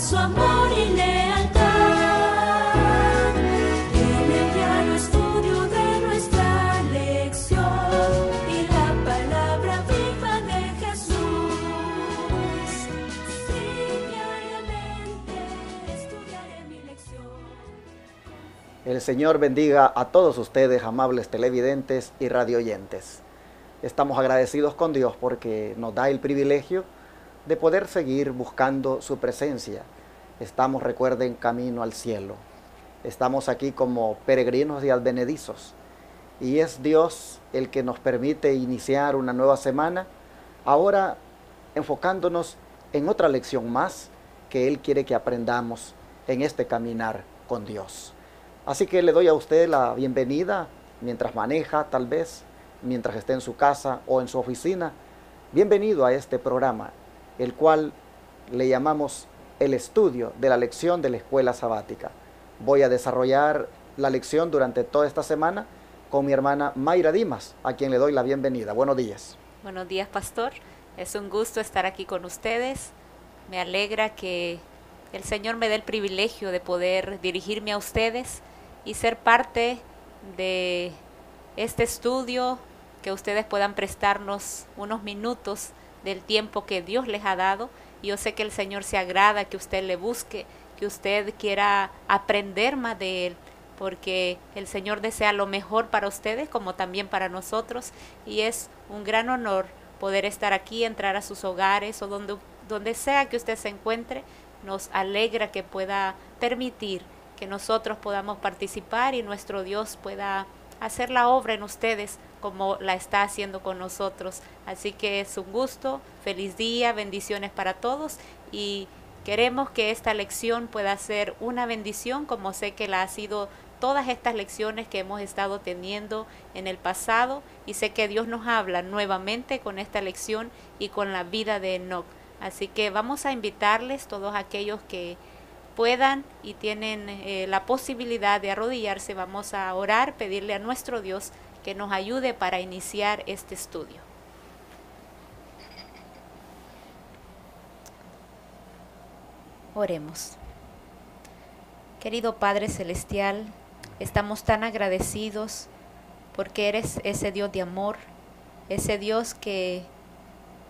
su amor y lealtad. En el diario estudio de nuestra lección y la palabra viva de Jesús. Sí, diariamente estudiaré mi lección. El Señor bendiga a todos ustedes, amables televidentes y radioyentes. Estamos agradecidos con Dios porque nos da el privilegio de poder seguir buscando su presencia. Estamos, recuerden, camino al cielo. Estamos aquí como peregrinos y advenedizos. Y es Dios el que nos permite iniciar una nueva semana, ahora enfocándonos en otra lección más que Él quiere que aprendamos en este caminar con Dios. Así que le doy a usted la bienvenida mientras maneja, tal vez, mientras esté en su casa o en su oficina. Bienvenido a este programa, el cual le llamamos el estudio de la lección de la escuela sabática. Voy a desarrollar la lección durante toda esta semana con mi hermana Mayra Dimas, a quien le doy la bienvenida. Buenos días. Buenos días, pastor. Es un gusto estar aquí con ustedes. Me alegra que el Señor me dé el privilegio de poder dirigirme a ustedes y ser parte de este estudio, que ustedes puedan prestarnos unos minutos del tiempo que Dios les ha dado. Yo sé que el Señor se agrada que usted le busque, que usted quiera aprender más de Él, porque el Señor desea lo mejor para ustedes como también para nosotros, y es un gran honor poder estar aquí, entrar a sus hogares o donde sea que usted se encuentre. Nos alegra que pueda permitir que nosotros podamos participar y nuestro Dios pueda hacer la obra en ustedes como la está haciendo con nosotros. Así que es un gusto, feliz día, bendiciones para todos, y queremos que esta lección pueda ser una bendición como sé que la ha sido todas estas lecciones que hemos estado teniendo en el pasado, y sé que Dios nos habla nuevamente con esta lección y con la vida de Enoc. Así que vamos a invitarles, todos aquellos que puedan y tienen la posibilidad de arrodillarse, vamos a orar, pedirle a nuestro Dios que nos ayude para iniciar este estudio. Oremos. Querido Padre Celestial, estamos tan agradecidos porque eres ese Dios de amor, ese Dios que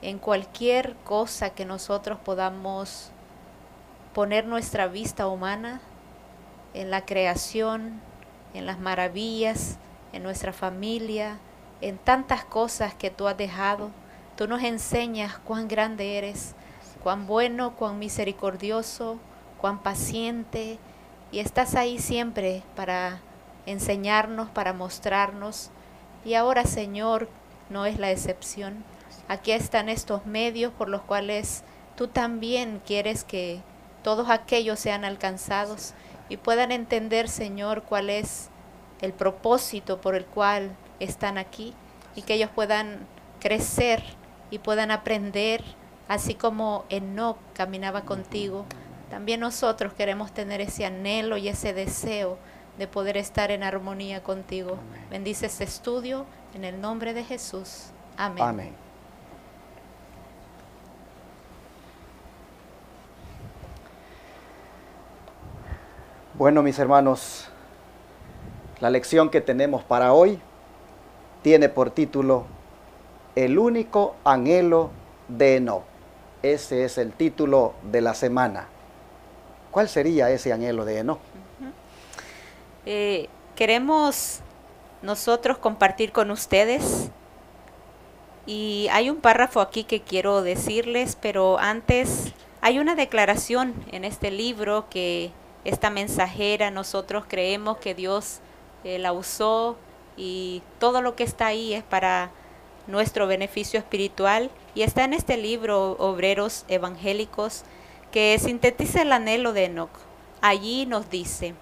en cualquier cosa que nosotros podamos poner nuestra vista humana, en la creación, en las maravillas, en nuestra familia, en tantas cosas que tú has dejado, tú nos enseñas cuán grande eres, cuán bueno, cuán misericordioso, cuán paciente, y estás ahí siempre para enseñarnos, para mostrarnos. Y ahora, Señor, no es la excepción. Aquí están estos medios por los cuales tú también quieres que todos aquellos sean alcanzados y puedan entender, Señor, cuál es el propósito por el cual están aquí, y que ellos puedan crecer y puedan aprender, así como Enoc caminaba contigo. También nosotros queremos tener ese anhelo y ese deseo de poder estar en armonía contigo. Amén. Bendice este estudio en el nombre de Jesús. Amén. Amén. Bueno, mis hermanos, la lección que tenemos para hoy tiene por título El único anhelo de Enoc. Ese es el título de la semana. ¿Cuál sería ese anhelo de Enoc? Queremos nosotros compartir con ustedes, y hay un párrafo aquí que quiero decirles, pero antes hay una declaración en este libro que esta mensajera, nosotros creemos que Dios la usó, y todo lo que está ahí es para nuestro beneficio espiritual, y está en este libro, Obreros Evangélicos, que sintetiza el anhelo de Enoc. Allí nos dice: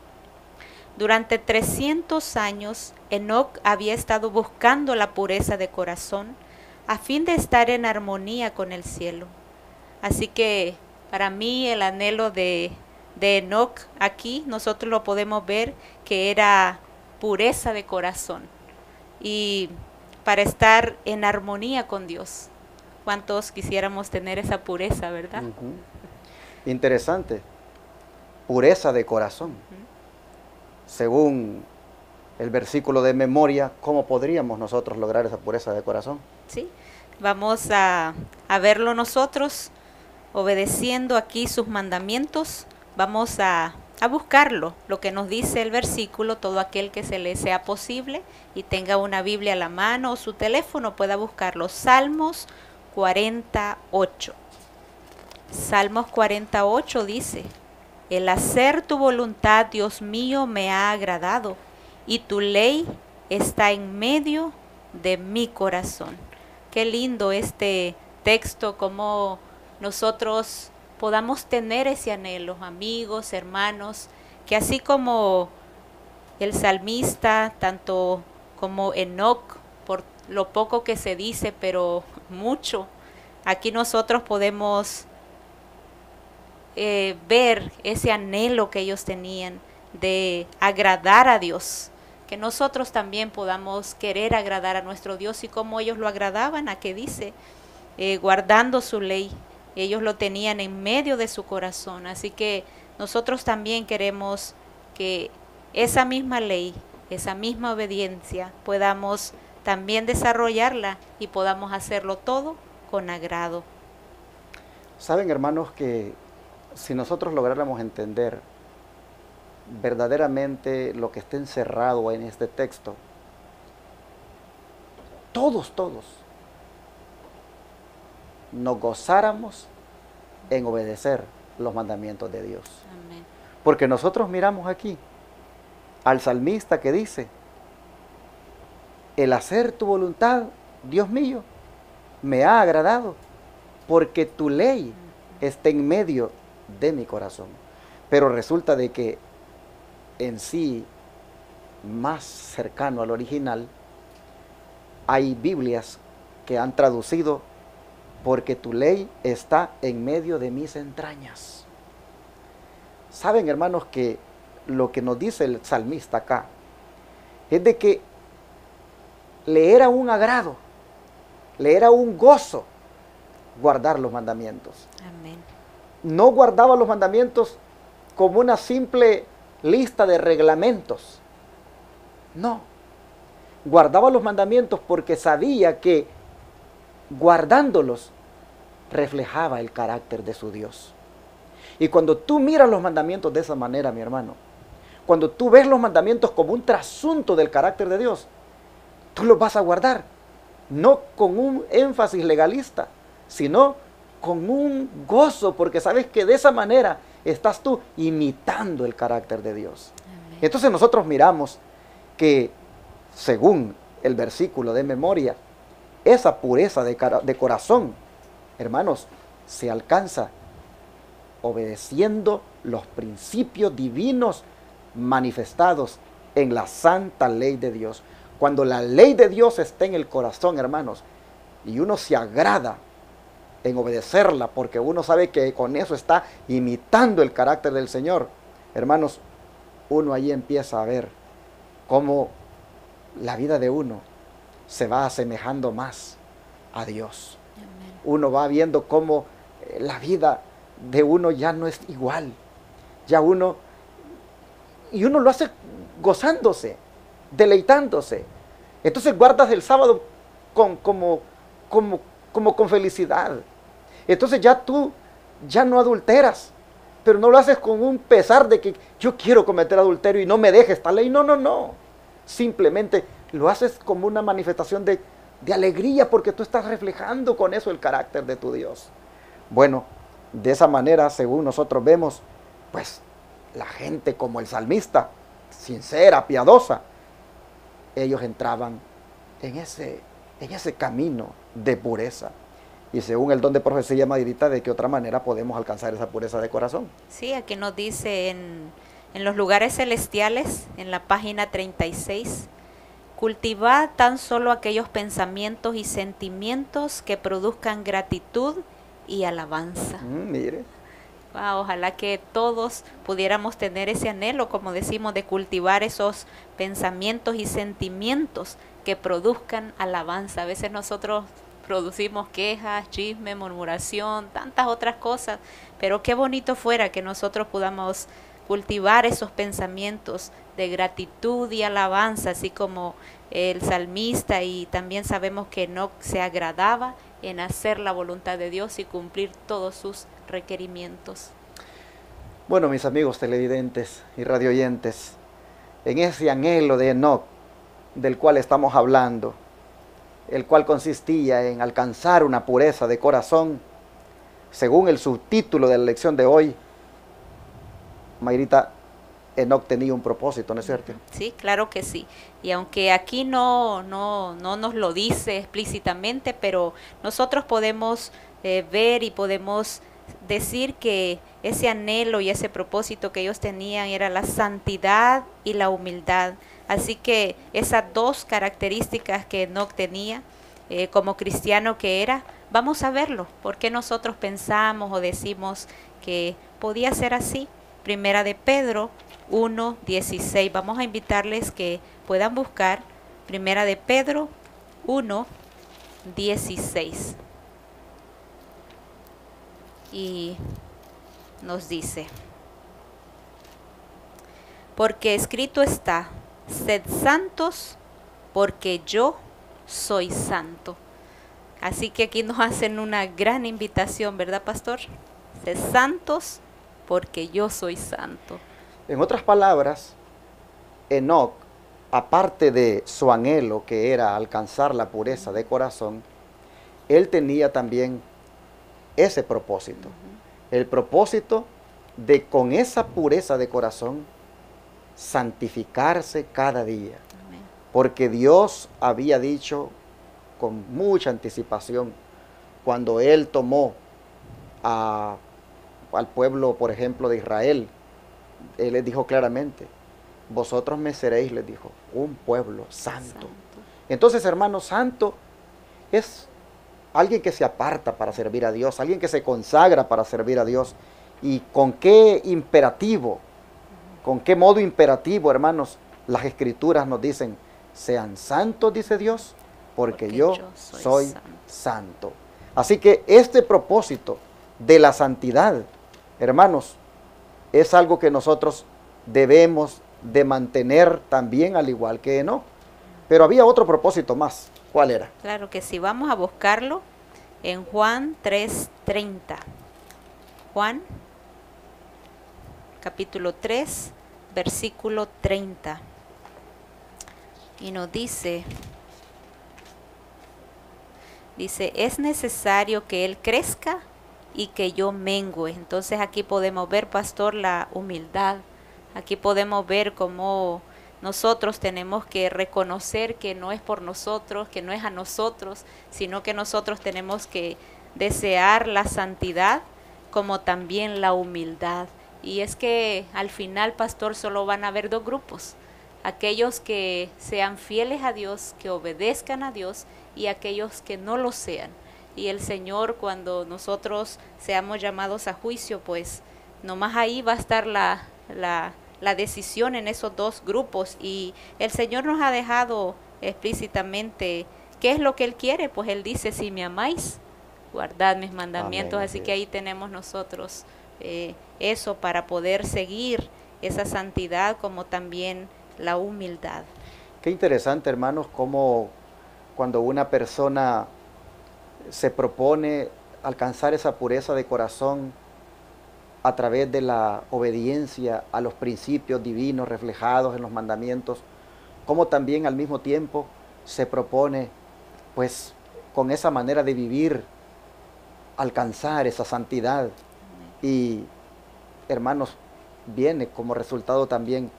durante 300 años Enoc había estado buscando la pureza de corazón a fin de estar en armonía con el cielo. Así que para mí el anhelo de Enoc, aquí nosotros lo podemos ver que era pureza de corazón, y para estar en armonía con Dios. ¿Cuántos quisiéramos tener esa pureza, verdad? Interesante. pureza de corazón. Según el versículo de memoria, ¿cómo podríamos nosotros lograr esa pureza de corazón? Sí, vamos a verlo nosotros, obedeciendo aquí sus mandamientos. Vamos a buscarlo, lo que nos dice el versículo. Todo aquel que se le sea posible y tenga una Biblia a la mano o su teléfono pueda buscarlo. Salmos 48. Salmos 48 dice: el hacer tu voluntad, Dios mío, me ha agradado, y tu ley está en medio de mi corazón. Qué lindo este texto, como nosotros podamos tener ese anhelo, amigos, hermanos, que así como el salmista, tanto como Enoc, por lo poco que se dice, pero mucho, aquí nosotros podemos ver ese anhelo que ellos tenían de agradar a Dios, que nosotros también podamos querer agradar a nuestro Dios, y como ellos lo agradaban, ¿a qué dice? Guardando su ley. Ellos lo tenían en medio de su corazón. Así que nosotros también queremos que esa misma ley, esa misma obediencia, podamos también desarrollarla y podamos hacerlo todo con agrado. Saben, hermanos, que si nosotros lográramos entender verdaderamente lo que está encerrado en este texto, todos nos gozáramos en obedecer los mandamientos de Dios. Amén. Porque nosotros miramos aquí al salmista que dice: el hacer tu voluntad, Dios mío, me ha agradado, porque tu ley está en medio de mi corazón. Pero resulta de que en sí, más cercano al original, hay Biblias que han traducido: porque tu ley está en medio de mis entrañas. Saben, hermanos, que lo que nos dice el salmista acá es de que le era un agrado, le era un gozo guardar los mandamientos. Amén. No guardaba los mandamientos como una simple lista de reglamentos. No. Guardaba los mandamientos porque sabía que guardándolos reflejaba el carácter de su Dios. Y cuando tú miras los mandamientos de esa manera, mi hermano, cuando tú ves los mandamientos como un trasunto del carácter de Dios, tú los vas a guardar, no con un énfasis legalista, sino con un gozo, porque sabes que de esa manera estás tú imitando el carácter de Dios. Amén. Entonces nosotros miramos que, según el versículo de memoria, esa pureza de corazón, hermanos, se alcanza obedeciendo los principios divinos manifestados en la santa ley de Dios. Cuando la ley de Dios está en el corazón, hermanos, y uno se agrada en obedecerla, porque uno sabe que con eso está imitando el carácter del Señor, hermanos, uno ahí empieza a ver cómo la vida de uno se va asemejando más a Dios. Amén. Uno va viendo cómo la vida de uno ya no es igual. Ya uno lo hace gozándose, deleitándose. Entonces guardas el sábado como con felicidad. Entonces ya tú ya no adulteras, pero no lo haces con un pesar de que yo quiero cometer adulterio y no me deje esta ley. No. Simplemente lo haces como una manifestación de alegría, porque tú estás reflejando con eso el carácter de tu Dios. Bueno, de esa manera, según nosotros vemos, pues la gente como el salmista, sincera, piadosa, ellos entraban en ese camino de pureza. Y según el don de profecía Madrita, ¿de qué otra manera podemos alcanzar esa pureza de corazón? Sí, aquí nos dice en los lugares celestiales, en la página 36, cultivad tan solo aquellos pensamientos y sentimientos que produzcan gratitud y alabanza. Mire. Wow, ojalá que todos pudiéramos tener ese anhelo, como decimos, de cultivar esos pensamientos y sentimientos que produzcan alabanza. A veces nosotros producimos quejas, chisme, murmuración, tantas otras cosas, pero qué bonito fuera que nosotros podamos cultivar esos pensamientos de gratitud y alabanza, así como el salmista, y también sabemos que Enoc se agradaba en hacer la voluntad de Dios y cumplir todos sus requerimientos. Bueno, mis amigos televidentes y radioyentes, en ese anhelo de Enoc del cual estamos hablando, el cual consistía en alcanzar una pureza de corazón, según el subtítulo de la lección de hoy, Mayrita, Enoc tenía un propósito, ¿no es cierto? Sí, claro que sí. Y aunque aquí no nos lo dice explícitamente, pero nosotros podemos ver y podemos decir que ese anhelo y ese propósito que ellos tenían era la santidad y la humildad. Así que esas dos características que Enoc tenía, como cristiano que era, vamos a verlo. ¿Por qué nosotros pensamos o decimos que podía ser así? Primera de Pedro 1:16. Vamos a invitarles que puedan buscar Primera de Pedro 1:16. Y nos dice: porque escrito está, sed santos, porque yo soy santo. Así que aquí nos hacen una gran invitación, ¿verdad, pastor? Sed santos, porque yo soy santo. En otras palabras, Enoc, aparte de su anhelo, que era alcanzar la pureza de corazón, él tenía también ese propósito. El propósito de, con esa pureza de corazón, santificarse cada día. Amén. Porque Dios había dicho con mucha anticipación, cuando Él tomó al pueblo, por ejemplo, de Israel, Él les dijo claramente: vosotros me seréis, les dijo, un pueblo santo. Entonces, hermano, santo es alguien que se aparta para servir a Dios, alguien que se consagra para servir a Dios. ¿Y con qué imperativo? ¿Con qué modo imperativo, hermanos? Las Escrituras nos dicen: sean santos, dice Dios, porque yo soy santo. Así que este propósito de la santidad, hermanos, es algo que nosotros debemos de mantener también, al igual que Enoc. Pero había otro propósito más. ¿Cuál era? Claro que sí, vamos a buscarlo en Juan 3:30. Juan, capítulo 3, versículo 30. Y nos dice, es necesario que Él crezca y que yo mengüe. Entonces aquí podemos ver, pastor, la humildad. Aquí podemos ver cómo nosotros tenemos que reconocer que no es por nosotros, que no es a nosotros, sino que nosotros tenemos que desear la santidad como también la humildad. Y es que al final, pastor, solo van a haber dos grupos: aquellos que sean fieles a Dios, que obedezcan a Dios, y aquellos que no lo sean. Y el Señor, cuando nosotros seamos llamados a juicio, pues nomás ahí va a estar la decisión en esos dos grupos. Y el Señor nos ha dejado explícitamente qué es lo que Él quiere. Pues Él dice: si me amáis, guardad mis mandamientos. Amén. Así que ahí tenemos nosotros eso para poder seguir esa santidad, como también la humildad. Qué interesante, hermanos, cómo cuando una persona se propone alcanzar esa pureza de corazón a través de la obediencia a los principios divinos reflejados en los mandamientos, como también al mismo tiempo se propone, pues, con esa manera de vivir, alcanzar esa santidad. Y, hermanos, viene como resultado también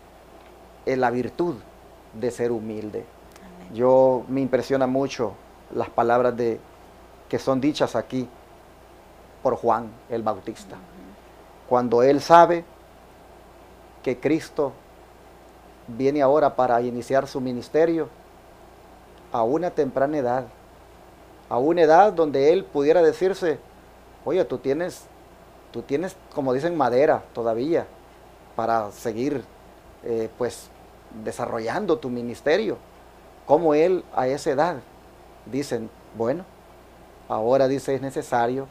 la virtud de ser humilde. Amén. Yo me impresiona mucho las palabras que son dichas aquí por Juan el Bautista. Cuando él sabe que Cristo viene ahora para iniciar su ministerio a una temprana edad, a una edad donde él pudiera decirse: oye, tú tienes, como dicen, madera todavía para seguir pues desarrollando tu ministerio. Como él a esa edad dicen: bueno, ahora dice es necesario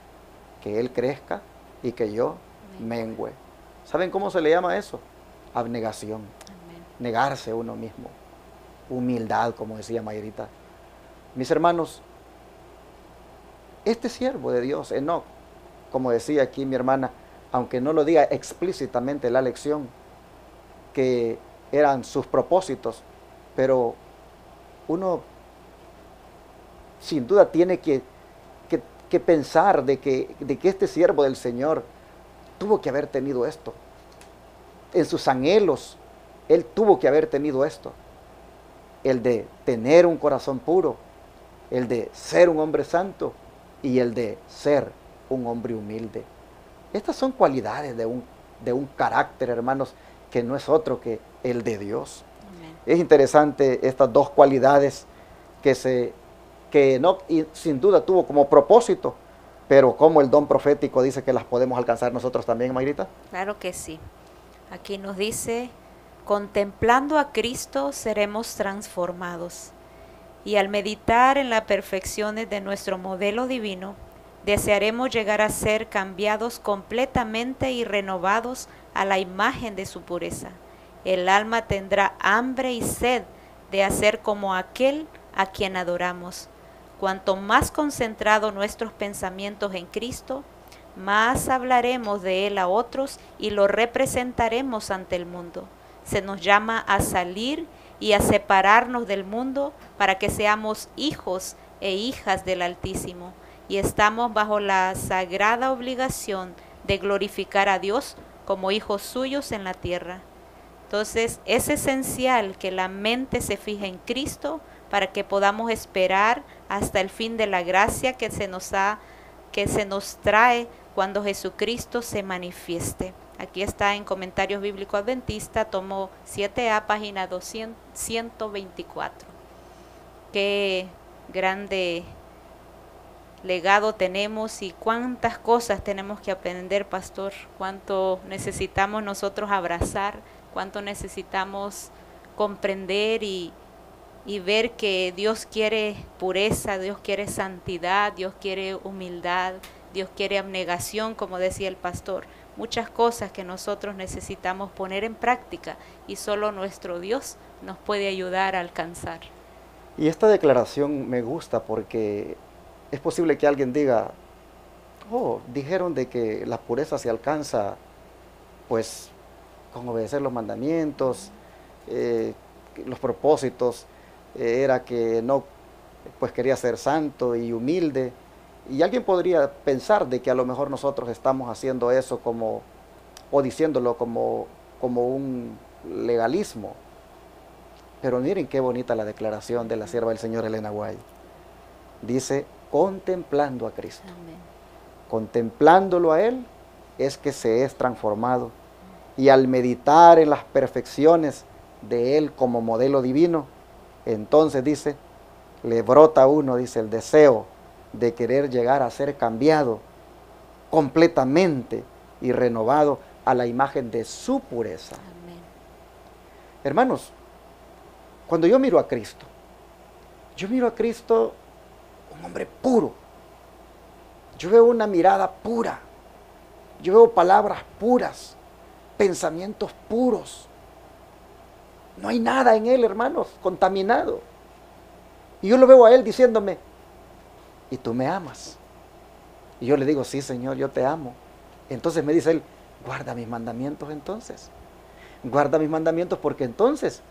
que él crezca y que yo mengüe. ¿Saben cómo se le llama eso? Abnegación. Amén. Negarse a uno mismo. Humildad, como decía Mayrita. Mis hermanos, este siervo de Dios, Enoc, como decía aquí mi hermana, aunque no lo diga explícitamente la lección, que eran sus propósitos, pero uno sin duda tiene que pensar de que este siervo del Señor tuvo que haber tenido esto. En sus anhelos, él tuvo que haber tenido esto. El de tener un corazón puro, el de ser un hombre santo y el de ser un hombre humilde. Estas son cualidades de un carácter, hermanos, que no es otro que el de Dios. Amén. Es interesante estas dos cualidades que Enoc sin duda tuvo como propósito, pero como el don profético dice que las podemos alcanzar nosotros también, Mayrita. Claro que sí. Aquí nos dice, contemplando a Cristo seremos transformados. Y al meditar en las perfecciones de nuestro modelo divino, desearemos llegar a ser cambiados completamente y renovados a la imagen de su pureza. El alma tendrá hambre y sed de hacer como aquel a quien adoramos. Cuanto más concentrados nuestros pensamientos en Cristo, más hablaremos de Él a otros y lo representaremos ante el mundo. Se nos llama a salir y a separarnos del mundo para que seamos hijos e hijas del Altísimo, y estamos bajo la sagrada obligación de glorificar a Dios como hijos suyos en la tierra. Entonces es esencial que la mente se fije en Cristo para que podamos esperar hasta el fin de la gracia que se nos trae cuando Jesucristo se manifieste. Aquí está en Comentarios Bíblicos Adventistas, tomo 7A, página 124. Qué grande legado tenemos y cuántas cosas tenemos que aprender, pastor. Cuánto necesitamos nosotros abrazar, cuánto necesitamos comprender y ver que Dios quiere pureza, Dios quiere santidad, Dios quiere humildad, Dios quiere abnegación, como decía el pastor. Muchas cosas que nosotros necesitamos poner en práctica y solo nuestro Dios nos puede ayudar a alcanzar. Y esta declaración me gusta porque es posible que alguien diga, oh, dijeron de que la pureza se alcanza pues con obedecer los mandamientos, los propósitos, era que no, pues quería ser santo y humilde. Y alguien podría pensar de que a lo mejor nosotros estamos haciendo eso o diciéndolo como un legalismo. Pero miren qué bonita la declaración de la sierva del Señor Elena White. Dice, contemplando a Cristo. Amén. Contemplándolo a Él es que se es transformado. Y al meditar en las perfecciones de Él como modelo divino, entonces dice, le brota a uno, dice, el deseo de querer llegar a ser cambiado completamente y renovado a la imagen de su pureza. Amén. Hermanos, cuando yo miro a Cristo un hombre puro. Yo veo una mirada pura. Yo veo palabras puras, pensamientos puros. No hay nada en él, hermanos, contaminado. Y yo lo veo a él diciéndome, ¿y tú me amas? Y yo le digo, sí, Señor, yo te amo. Entonces me dice él, guarda mis mandamientos entonces. Guarda mis mandamientos porque entonces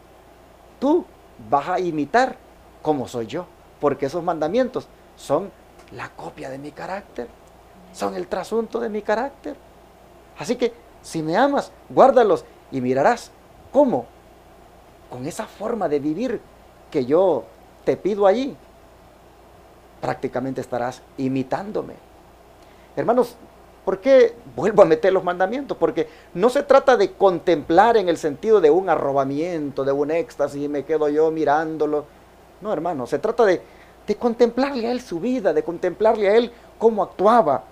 tú vas a imitar como soy yo. Porque esos mandamientos son la copia de mi carácter. Son el trasunto de mi carácter. Así que si me amas, guárdalos y mirarás cómo con esa forma de vivir que yo te pido allí, prácticamente estarás imitándome. Hermanos, ¿por qué vuelvo a meter los mandamientos? Porque no se trata de contemplar en el sentido de un arrobamiento, de un éxtasis y me quedo yo mirándolo. No, hermano, se trata de contemplarle a él su vida, de contemplarle a él cómo actuaba.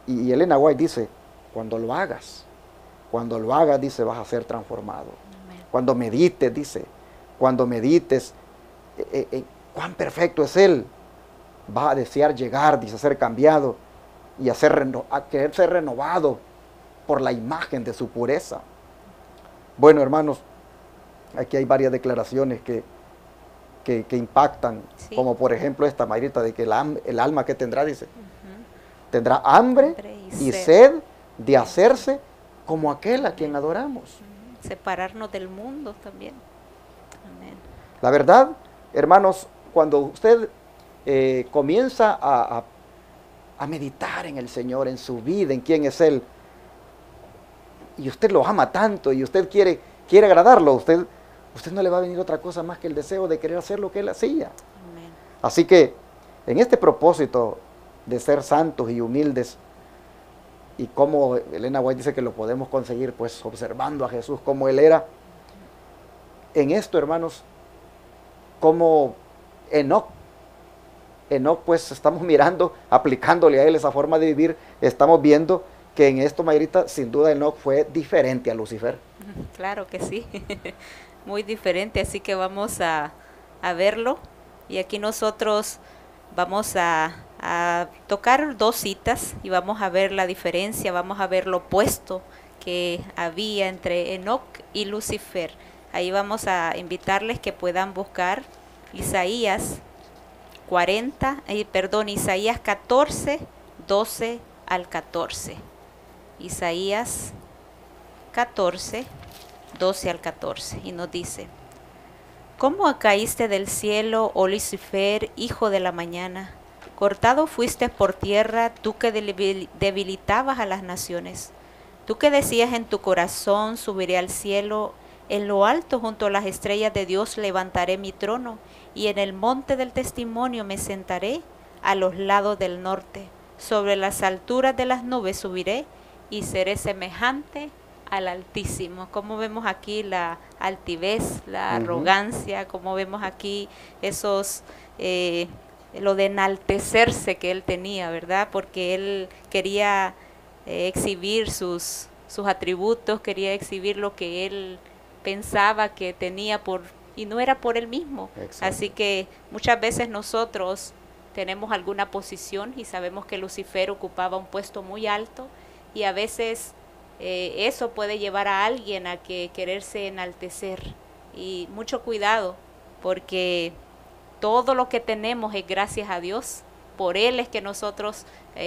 Y Elena White dice, cuando lo hagas, dice, vas a ser transformado. Amén. Cuando medites, dice, cuán perfecto es Él, vas a desear llegar, dice, a ser cambiado y a querer ser renovado por la imagen de su pureza. Bueno, hermanos, aquí hay varias declaraciones que impactan, Sí. como por ejemplo esta, Mayrita, de que el alma que tendrá, dice, tendrá hambre Hambre y sed de hacerse como aquel a quien adoramos. Separarnos del mundo también. Amén. La verdad, hermanos, cuando usted comienza a meditar en el Señor, en su vida, en quién es Él, y usted lo ama tanto y usted quiere agradarlo, usted no le va a venir otra cosa más que el deseo de querer hacer lo que Él hacía. Amén. Así que en este propósito de ser santos y humildes, y como Elena White dice que lo podemos conseguir, pues observando a Jesús como Él era, en esto, hermanos, como Enoc, pues estamos mirando, aplicándole a él esa forma de vivir, estamos viendo que en esto, Mayrita, sin duda Enoc fue diferente a Lucifer. Claro que sí, muy diferente, así que vamos a verlo. Y aquí nosotros vamos a tocar dos citas y vamos a ver la diferencia, vamos a ver lo opuesto que había entre Enoc y Lucifer. Ahí vamos a invitarles que puedan buscar Isaías 14, 12 al 14. Isaías 14, 12 al 14. Y nos dice: ¿Cómo caíste del cielo, oh Lucifer, hijo de la mañana? Cortado fuiste por tierra, tú que debilitabas a las naciones. Tú que decías en tu corazón, subiré al cielo, en lo alto junto a las estrellas de Dios levantaré mi trono, y en el monte del testimonio me sentaré a los lados del norte. Sobre las alturas de las nubes subiré, y seré semejante al Altísimo. Como vemos aquí la altivez, la arrogancia, como vemos aquí esos, lo de enaltecerse que él tenía, ¿verdad? Porque él quería exhibir sus atributos, quería exhibir lo que él pensaba que tenía y no era por él mismo. Exacto. Así que muchas veces nosotros tenemos alguna posición y sabemos que Lucifer ocupaba un puesto muy alto, y a veces eso puede llevar a alguien a que quererse enaltecer. Y mucho cuidado, porque todo lo que tenemos es gracias a Dios. Por Él es que nosotros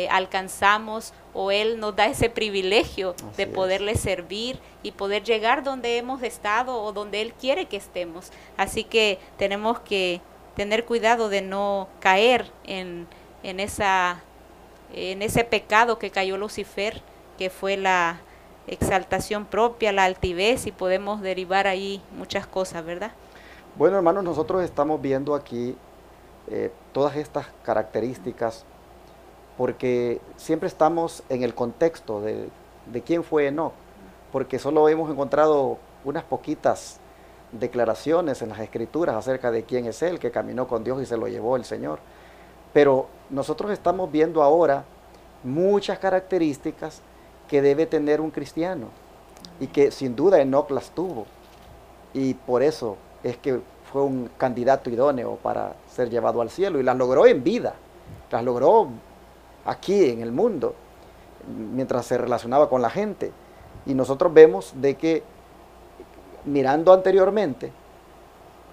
alcanzamos, o Él nos da ese privilegio de poderle servir y poder llegar donde hemos estado o donde Él quiere que estemos. Así que tenemos que tener cuidado de no caer en ese pecado que cayó Lucifer, que fue la exaltación propia, la altivez, y podemos derivar ahí muchas cosas, ¿verdad? Bueno, hermanos, nosotros estamos viendo aquí todas estas características porque siempre estamos en el contexto de quién fue Enoc, porque solo hemos encontrado unas poquitas declaraciones en las Escrituras acerca de quién es él, que caminó con Dios y se lo llevó el Señor. Pero nosotros estamos viendo ahora muchas características que debe tener un cristiano, y que sin duda Enoc las tuvo, y por eso es que fue un candidato idóneo para ser llevado al cielo, y las logró en vida, las logró aquí en el mundo, mientras se relacionaba con la gente. Y nosotros vemos de que, mirando anteriormente,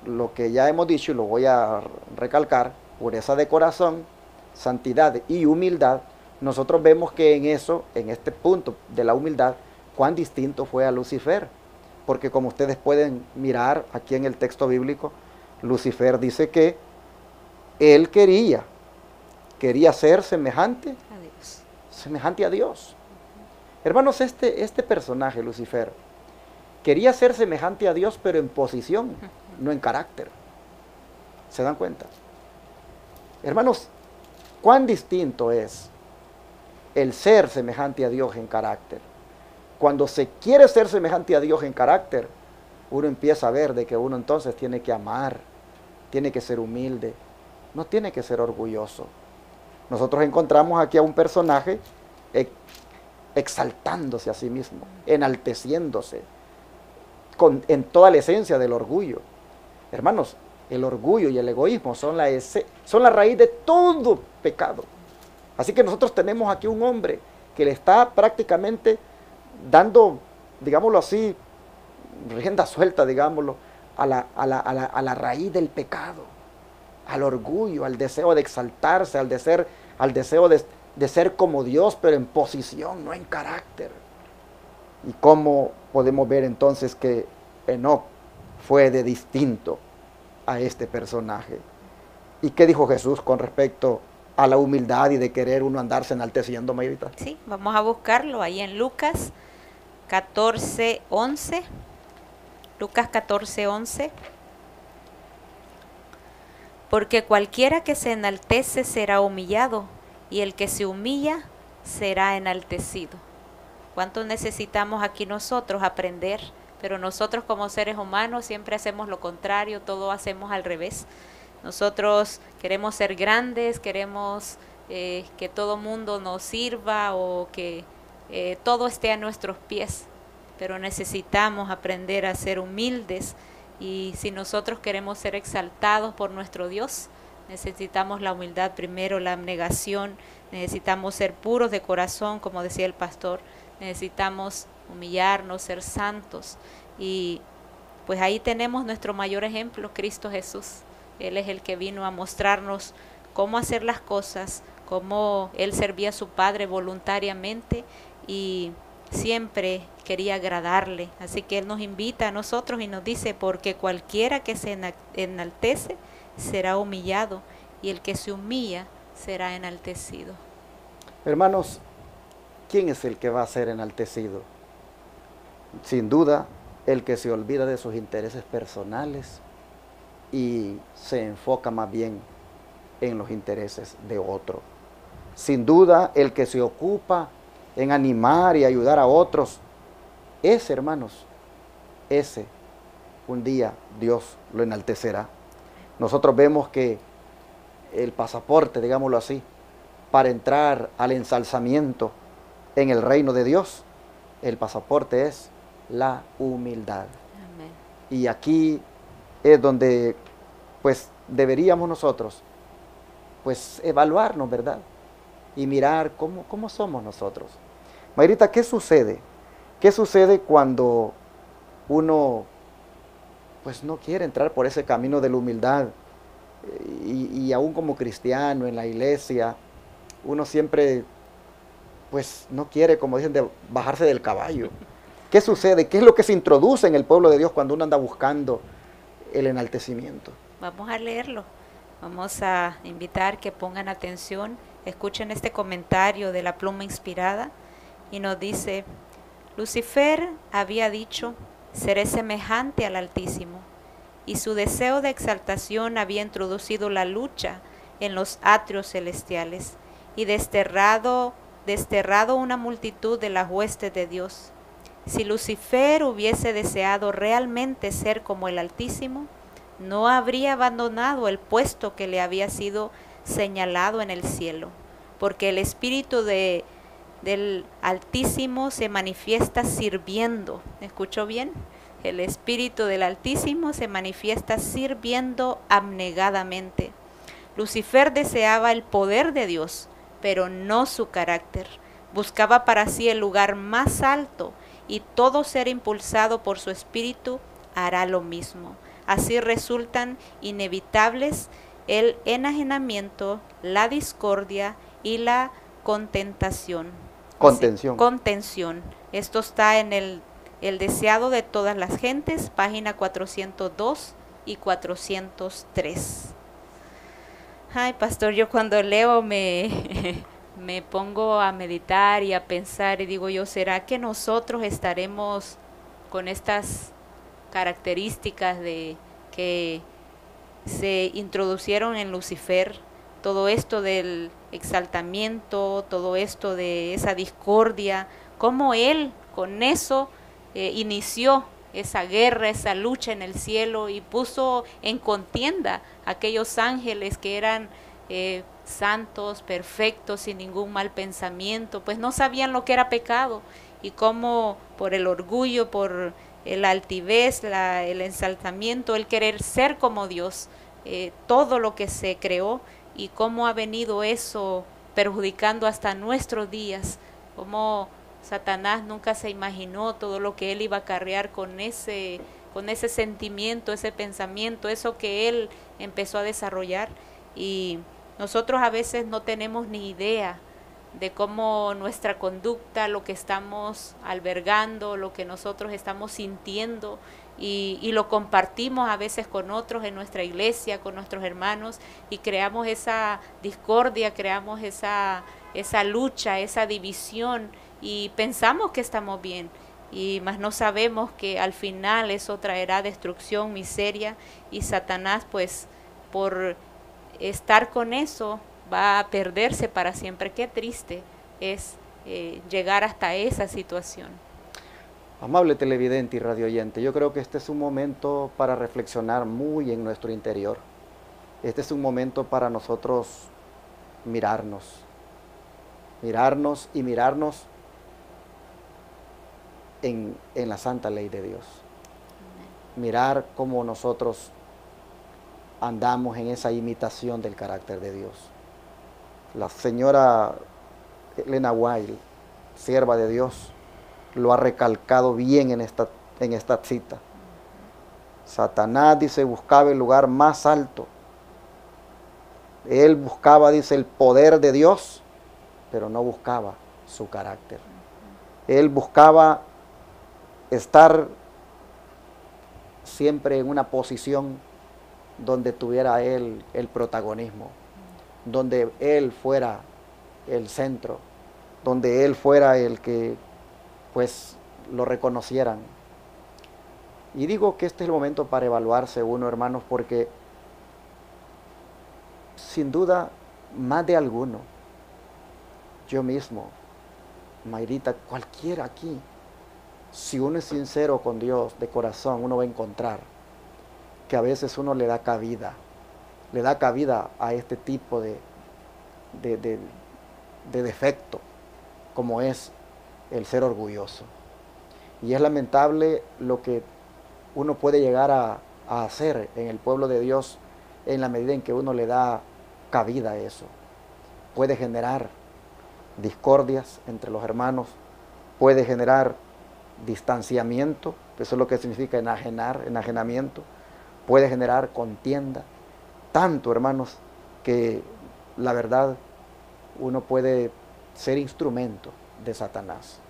lo que ya hemos dicho, y lo voy a recalcar, pureza de corazón, santidad y humildad, nosotros vemos que en eso, en este punto de la humildad, cuán distinto fue a Lucifer. Porque como ustedes pueden mirar aquí en el texto bíblico, Lucifer dice que él quería ser semejante a Dios. Hermanos, este personaje, Lucifer, quería ser semejante a Dios, pero en posición, no en carácter. ¿Se dan cuenta? Hermanos, cuán distinto es el ser semejante a Dios en carácter. Cuando se quiere ser semejante a Dios en carácter, uno empieza a ver de que uno entonces tiene que amar, tiene que ser humilde, no tiene que ser orgulloso. Nosotros encontramos aquí a un personaje exaltándose a sí mismo, enalteciéndose, en toda la esencia del orgullo. Hermanos, el orgullo y el egoísmo son la raíz de todo pecado. Así que nosotros tenemos aquí un hombre que le está prácticamente dando, digámoslo así, rienda suelta, digámoslo, a la raíz del pecado, al orgullo, al deseo de exaltarse, al deseo de ser como Dios, pero en posición, no en carácter. Y cómo podemos ver entonces que Enoc fue de distinto a este personaje. ¿Y qué dijo Jesús con respecto a la humildad y de querer uno andarse enalteciendo, Mayrita? Sí, vamos a buscarlo ahí en Lucas 14:11. Lucas 14:11. Porque cualquiera que se enaltece será humillado, y el que se humilla será enaltecido. ¿Cuánto necesitamos aquí nosotros aprender? Pero nosotros como seres humanos siempre hacemos lo contrario, todo hacemos al revés. Nosotros queremos ser grandes, queremos que todo mundo nos sirva o que todo esté a nuestros pies, pero necesitamos aprender a ser humildes, y si nosotros queremos ser exaltados por nuestro Dios, necesitamos la humildad primero, la abnegación, necesitamos ser puros de corazón, como decía el pastor, necesitamos humillarnos, ser santos, y pues ahí tenemos nuestro mayor ejemplo, Cristo Jesús. Él es el que vino a mostrarnos cómo hacer las cosas, cómo Él servía a su Padre voluntariamente y siempre quería agradarle. Así que Él nos invita a nosotros y nos dice, porque cualquiera que se enaltece será humillado, y el que se humilla será enaltecido. Hermanos, ¿quién es el que va a ser enaltecido? Sin duda, el que se olvida de sus intereses personales y se enfoca más bien en los intereses de otro. Sin duda, el que se ocupa en animar y ayudar a otros, ese, hermanos, ese, un día Dios lo enaltecerá. Nosotros vemos que el pasaporte, digámoslo así, para entrar al ensalzamiento en el reino de Dios, el pasaporte es la humildad. Amén. Y aquí es donde pues deberíamos nosotros pues evaluarnos, ¿verdad? Y mirar cómo somos nosotros. Mayrita, ¿qué sucede? ¿Qué sucede cuando uno pues no quiere entrar por ese camino de la humildad? Y aún como cristiano en la iglesia, uno siempre pues no quiere, como dicen, bajarse del caballo. ¿Qué sucede? ¿Qué es lo que se introduce en el pueblo de Dios cuando uno anda buscando el enaltecimiento? Vamos a leerlo. Vamos a invitar que pongan atención, escuchen este comentario de la pluma inspirada, y nos dice: Lucifer había dicho, seré semejante al Altísimo, y su deseo de exaltación había introducido la lucha en los atrios celestiales, y desterrado una multitud de las huestes de Dios. Si Lucifer hubiese deseado realmente ser como el Altísimo, no habría abandonado el puesto que le había sido señalado en el cielo, porque el Espíritu del Altísimo se manifiesta sirviendo. ¿Escuchó bien? El Espíritu del Altísimo se manifiesta sirviendo abnegadamente. Lucifer deseaba el poder de Dios, pero no su carácter. Buscaba para sí el lugar más alto, y todo ser impulsado por su espíritu hará lo mismo. Así resultan inevitables el enajenamiento, la discordia y la contención. Contención. Esto está en el deseado de todas las gentes, página 402 y 403. Ay, pastor, yo cuando leo me pongo a meditar y a pensar y digo yo, ¿será que nosotros estaremos con estas características de que se introducieron en Lucifer? Todo esto del exaltamiento, todo esto de esa discordia, cómo él con eso inició esa guerra, esa lucha en el cielo, y puso en contienda a aquellos ángeles que eran santos, perfectos, sin ningún mal pensamiento, pues no sabían lo que era pecado, y cómo por el orgullo, por la altivez, el ensalzamiento, el querer ser como Dios, todo lo que se creó, y cómo ha venido eso perjudicando hasta nuestros días, cómo Satanás nunca se imaginó todo lo que él iba a acarrear con ese sentimiento, ese pensamiento, eso que él empezó a desarrollar. Y nosotros a veces no tenemos ni idea de cómo nuestra conducta, lo que estamos albergando, lo que nosotros estamos sintiendo, y lo compartimos a veces con otros en nuestra iglesia, con nuestros hermanos, y creamos esa discordia, creamos esa lucha, esa división, y pensamos que estamos bien, y más no sabemos que al final eso traerá destrucción, miseria, y Satanás, pues, por estar con eso, va a perderse para siempre. Qué triste es llegar hasta esa situación. Amable televidente y radioyente, yo creo que este es un momento para reflexionar muy en nuestro interior. Este es un momento para nosotros mirarnos y mirarnos en la santa ley de Dios. Mirar cómo nosotros andamos en esa imitación del carácter de Dios. La señora Elena White, sierva de Dios, lo ha recalcado bien en esta cita. Satanás, dice, buscaba el lugar más alto. Él buscaba, dice, el poder de Dios, pero no buscaba su carácter. Él buscaba estar siempre en una posición donde tuviera él el protagonismo, donde él fuera el centro, donde él fuera el que pues lo reconocieran. Y digo que este es el momento para evaluarse uno, hermanos, porque sin duda más de alguno, yo mismo, Mayrita, cualquiera aquí, si uno es sincero con Dios de corazón, uno va a encontrar que a veces uno le da cabida a este tipo de defecto, como es el ser orgulloso. Y es lamentable lo que uno puede llegar a hacer en el pueblo de Dios en la medida en que uno le da cabida a eso. Puede generar discordias entre los hermanos, puede generar distanciamiento, eso es lo que significa enajenamiento, puede generar contienda, tanto, hermanos, que la verdad uno puede ser instrumento de Satanás.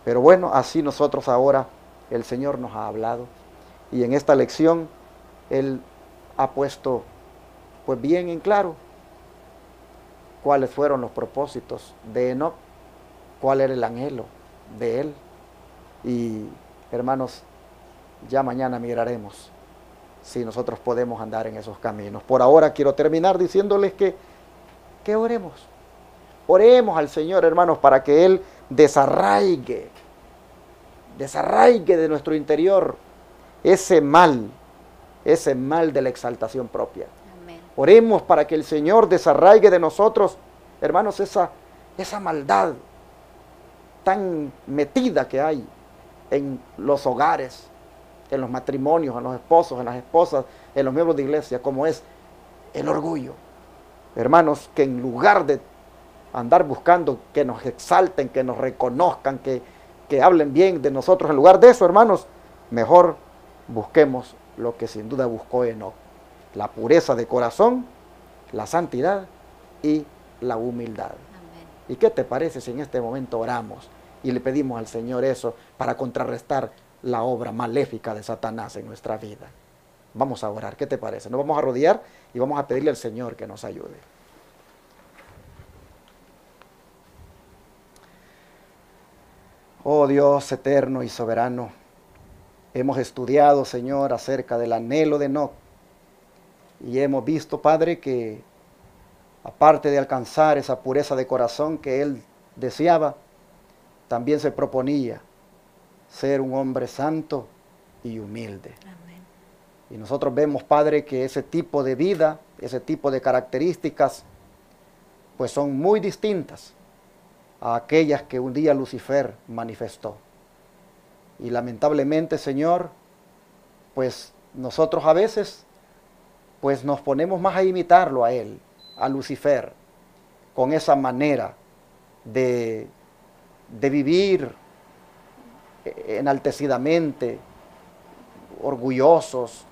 Pero bueno, así nosotros ahora, el Señor nos ha hablado, y en esta lección Él ha puesto pues bien en claro cuáles fueron los propósitos de Enoc, cuál era el anhelo de él. Y hermanos, ya mañana miraremos si nosotros podemos andar en esos caminos. Por ahora quiero terminar diciéndoles que oremos. Oremos al Señor, hermanos, para que Él desarraigue de nuestro interior ese mal de la exaltación propia. Amén. Oremos para que el Señor desarraigue de nosotros, hermanos, esa maldad tan metida que hay en los hogares, en los matrimonios, en los esposos, en las esposas, en los miembros de iglesia, como es el orgullo. Hermanos, que en lugar de andar buscando que nos exalten, que nos reconozcan, que hablen bien de nosotros, en lugar de eso, hermanos, mejor busquemos lo que sin duda buscó Enoc: la pureza de corazón, la santidad y la humildad. Amén. ¿Y qué te parece si en este momento oramos y le pedimos al Señor eso para contrarrestar la obra maléfica de Satanás en nuestra vida? Vamos a orar, ¿qué te parece? Nos vamos a arrodillar y vamos a pedirle al Señor que nos ayude. Oh Dios eterno y soberano, hemos estudiado, Señor, acerca del anhelo de Enoc, y hemos visto, Padre, que aparte de alcanzar esa pureza de corazón que él deseaba, también se proponía ser un hombre santo y humilde. Amén. Y nosotros vemos, Padre, que ese tipo de vida, ese tipo de características, pues son muy distintas a aquellas que un día Lucifer manifestó. Y lamentablemente, Señor, pues nosotros a veces pues nos ponemos más a imitarlo a él, a Lucifer, con esa manera de de vivir enaltecidamente, orgullosos.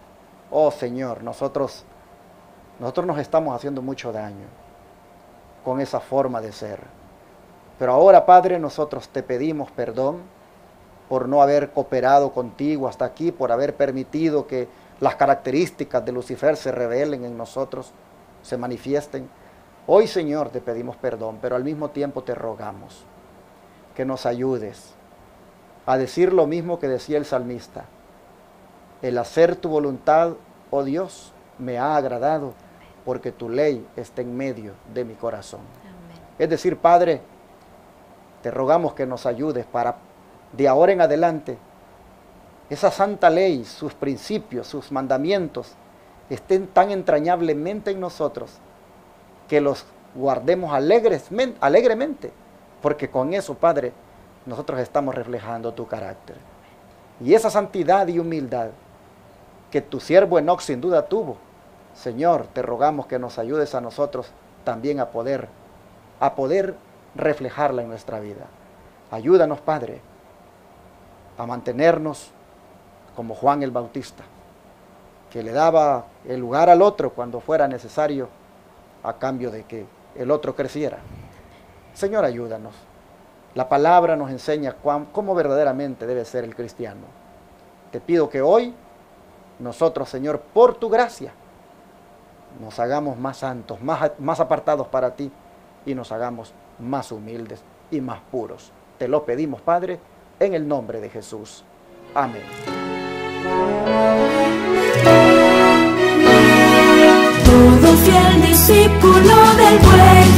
Oh Señor, nosotros nos estamos haciendo mucho daño con esa forma de ser. Pero ahora, Padre, nosotros te pedimos perdón por no haber cooperado contigo hasta aquí, por haber permitido que las características de Lucifer se revelen en nosotros, se manifiesten. Hoy, Señor, te pedimos perdón, pero al mismo tiempo te rogamos que nos ayudes a decir lo mismo que decía el salmista: el hacer tu voluntad, oh Dios, me ha agradado, porque tu ley está en medio de mi corazón. Amén. Es decir, Padre, te rogamos que nos ayudes para, de ahora en adelante, esa santa ley, sus principios, sus mandamientos, estén tan entrañablemente en nosotros, que los guardemos alegremente, porque con eso, Padre, nosotros estamos reflejando tu carácter. Y esa santidad y humildad que tu siervo Enoc sin duda tuvo, Señor, te rogamos que nos ayudes a nosotros también a poder reflejarla en nuestra vida. Ayúdanos, Padre, a mantenernos como Juan el Bautista, que le daba el lugar al otro cuando fuera necesario, a cambio de que el otro creciera. Señor, ayúdanos. La palabra nos enseña cómo verdaderamente debe ser el cristiano. Te pido que hoy nosotros, Señor, por tu gracia, nos hagamos más santos, más apartados para ti, y nos hagamos más humildes y más puros. Te lo pedimos, Padre, en el nombre de Jesús. Amén. Todo fiel discípulo del buen